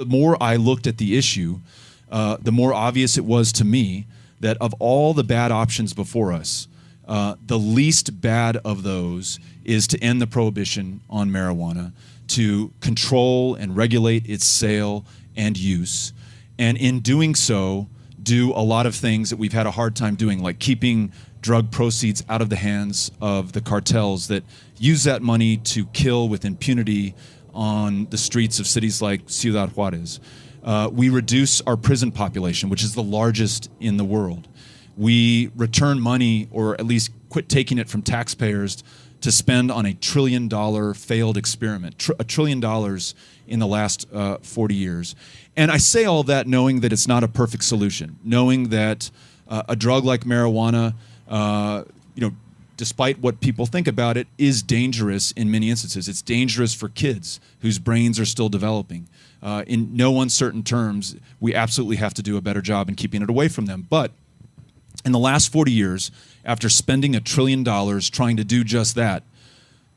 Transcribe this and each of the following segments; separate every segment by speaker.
Speaker 1: The more I looked at the issue, the more obvious it was to me that of all the bad options before us, the least bad of those is to end the prohibition on marijuana, to control and regulate its sale and use, and in doing so, do a lot of things that we've had a hard time doing, like keeping drug proceeds out of the hands of the cartels that use that money to kill with impunity on the streets of cities like Ciudad Juarez. We reduce our prison population, which is the largest in the world. We return money, or at least quit taking it from taxpayers, to spend on a $1 trillion failed experiment, $1 trillion in the last 40 years. And I say all that knowing that it's not a perfect solution, knowing that a drug like marijuana, despite what people think about it, is dangerous in many instances. It's dangerous for kids whose brains are still developing. In no uncertain terms, we absolutely have to do a better job in keeping it away from them. But in the last 40 years, after spending $1 trillion trying to do just that,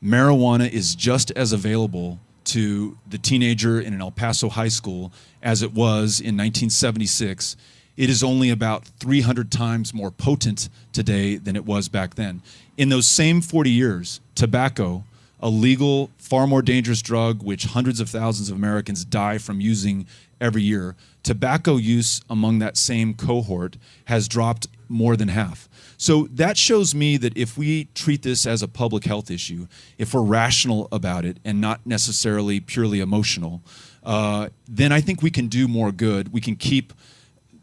Speaker 1: marijuana is just as available to the teenager in an El Paso high school as it was in 1976. It is only about 300 times more potent today than it was back then. In those same 40 years, tobacco, a legal, far more dangerous drug which hundreds of thousands of Americans die from using every year, tobacco use among that same cohort has dropped more than half. So that shows me that if we treat this as a public health issue, if we're rational about it and not necessarily purely emotional, then I think we can do more good. We can keep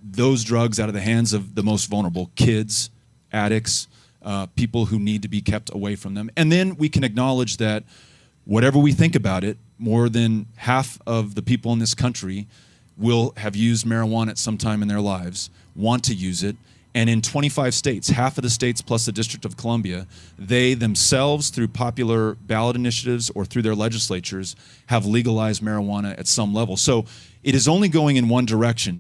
Speaker 1: those drugs out of the hands of the most vulnerable, kids, addicts, people who need to be kept away from them. And then we can acknowledge that whatever we think about it, more than half of the people in this country will have used marijuana at some time in their lives, want to use it, and in 25 states, half of the states plus the District of Columbia, they themselves, through popular ballot initiatives or through their legislatures, have legalized marijuana at some level. So it is only going in one direction.